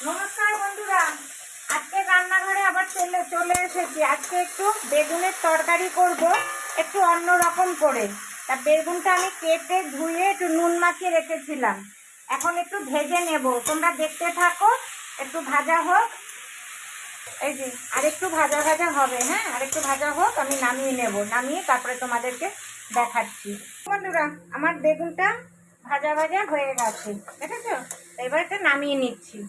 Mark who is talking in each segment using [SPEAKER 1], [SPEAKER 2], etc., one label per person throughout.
[SPEAKER 1] নমস্কার বন্ধুরা, আজকে রান্নাঘরে আবার চলে এসেছি। আজকে একটু বেগুনের তরকারি করব, একটু অন্য রকম করে। তা বেগুনটা আমি কেটে ধুয়ে একটু নুন মাখিয়ে রেখেছিলাম, এখন একটু ভেজে নেব। তোমরা দেখতে থাকো, একটু ভাজা হোক। এই যে আর একটু ভাজা ভাজা হবে, হ্যাঁ, আর একটু ভাজা হোক, আমি নামিয়ে নেব। নামিয়ে তারপরে তোমাদেরকে দেখাচ্ছি। বন্ধুরা, আমার বেগুনটা ভাজা ভাজা হয়ে গেছে, দেখেছো? এবার এটা নামিয়ে নিচ্ছি।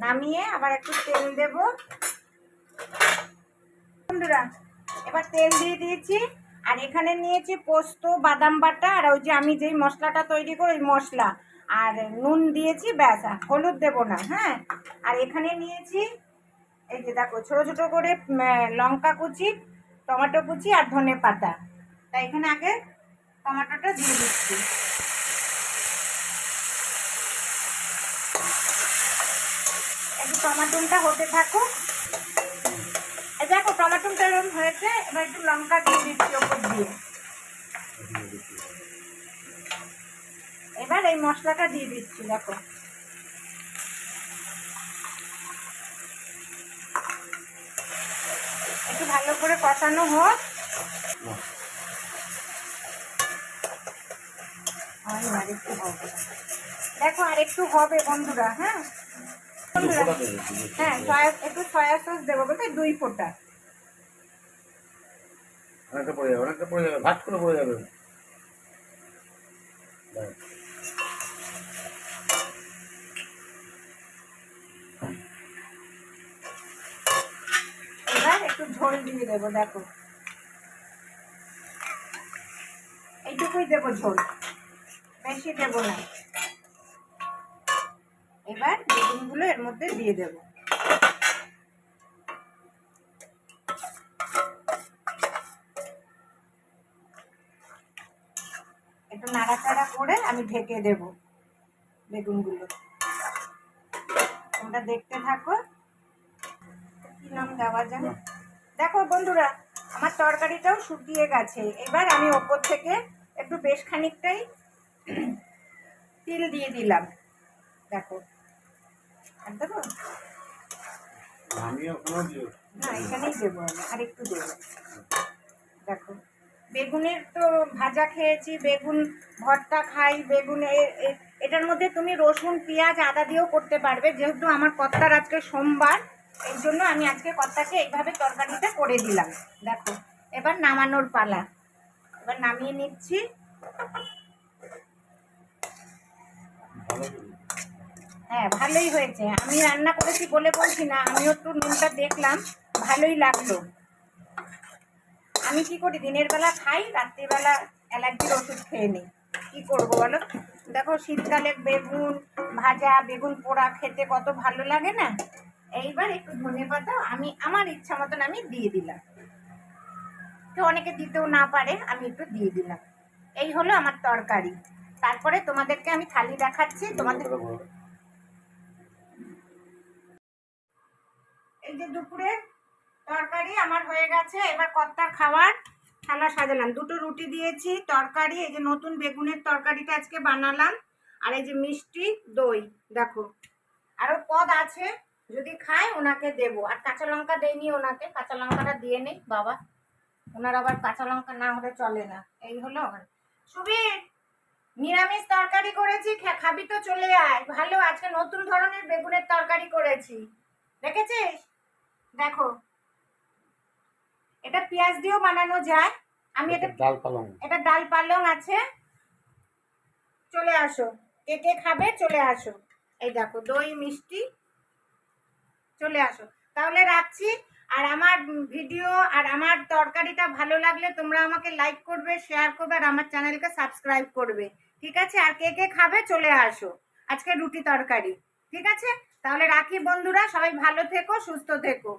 [SPEAKER 1] নামিয়ে আবার একটু তেল দেব। বন্ধুরা, এবার তেল দিয়ে দিয়েছি, আর এখানে নিয়েছি পোস্ত, বাদাম বাটা, আর ওই যে আমি যেই মশলাটা তৈরি করি ওই মশলা, আর নুন দিয়েছি, ব্যাস। হলুদ দেব না, হ্যাঁ। আর এখানে নিয়েছি, এই যে দেখো, ছোট ছোট করে লঙ্কা কুচি, টমেটো কুচি আর ধনে পাতা। তাই এখানে আগে টমেটোটা দিয়ে দিচ্ছি। একটু টমেটোটা হতে থাকুক। দেখো টমেটোটা এরকম হয়েছে, এবার একটু লঙ্কা দিয়ে দিচ্ছি ওপর দিয়ে। এবার এই মশলাটা দিয়ে দিচ্ছি, দেখো। একটু ভালো করে কষানো হোক। দেখো আর একটু হবে বন্ধুরা, হ্যাঁ বন্ধুরা, হ্যাঁ একটু সয়া সস দেবো, বলতে 2 ফোঁটা।
[SPEAKER 2] অনেকটা পড়ে যাবে, ভাত করে পড়ে যাবে।
[SPEAKER 1] এবার একটু ঝোল দিয়ে দেবো, দেখো এইটুকুই দেবো ঝোল, বেশি দেবো না। এবার বেগুনগুলো এর মধ্যে দিয়ে দেবো। একটু নাড়াচাড়া করে আমি ঢেকে দেব বেগুনগুলো। তোমরা দেখতে থাকো, কি নাম দেওয়া যায়। দেখো বন্ধুরা, আমার তরকারিটাও শুকিয়ে গেছে। এবার আমি ওপর থেকে একটু বেশ খানিকটাই তিল দিয়ে দিলাম, দেখো। আর দেবো না, এখানেই দেবো, আর একটু দেবো। দেখো, বেগুনের তো ভাজা খেয়েছি, বেগুন ভর্তা খাই, বেগুন এটার মধ্যে তুমি রসুন, পেঁয়াজ, আদা দিয়েও করতে পারবে। যেহেতু আমার কর্তার আজকে সোমবার, এই জন্য আমি আজকে কর্তাকে এইভাবে তরকারিটা করে দিলাম। দেখো, এবার নামানোর পালা। এবার নামিয়ে নিচ্ছি। হ্যাঁ, ভালোই হয়েছে। আমি রান্না করেছি বলে বলছি না, আমিও একটু নুনটা দেখলাম, ভালোই লাগলো। আমি কি করি, দিনের বেলা খাই, রাত্রিবেলা অ্যালার্জির ওষুধ খেয়ে নিই। কি করবো বলো? দেখো, শীতকালে বেগুন ভাজা, বেগুন পোড়া খেতে কত ভালো লাগে না। এইবার একটু ধনে পাতা আমি আমার ইচ্ছা মতন আমি দিয়ে দিলাম। কেউ অনেকে দিতেও না পারে, আমি একটু দিয়ে দিলাম। এই হলো আমার তরকারি। তারপরে তোমাদেরকে আমি থালি দেখাচ্ছি। তোমাদের এই যে দুপুরে তরকারি আমার হয়ে গেছে। এবার কর্তার খাবার থালা সাজালাম। 2টো রুটি দিয়েছি, তরকারি, এই যে নতুন বেগুনের তরকারিটা আজকে বানালাম, আর এই যে মিষ্টি দই। দেখো, আরো পদ আছে, যদি খায় ওনাকে দেবো। আর কাঁচা লঙ্কা দেয়নি ওনাকে, কাঁচা লঙ্কাটা দিয়ে নেই বাবা, ওনার আবার কাঁচা লঙ্কা না হলে চলে না। এই হলো সুবীর, নিরামিষ তরকারি করেছি, খাবি তো চলে আয়। ভালো, আজকে নতুন ধরনের বেগুনের তরকারি করেছি, দেখেছিস? দেখো, এটা পেঁয়াজ দিয়েও বানানো যায়। আমি এটা ডাল পালং আছে। চলে আসো, কে কে খাবে চলে আসো। এই দেখো, দই মিষ্টি, চলে আসো। তাহলে রাখছি। আর আমার ভিডিও আর আমার তরকারিটা ভালো লাগলে তোমরা আমাকে লাইক করবে, শেয়ার করবে, আর আমার চ্যানেলকে সাবস্ক্রাইব করবে, ঠিক আছে? আর কে কে খাবে চলে আসো। আজকে রুটি তরকারি, ঠিক আছে? তাহলে রাখি বন্ধুরা, সবাই ভালো থেকো, সুস্থ থেকো।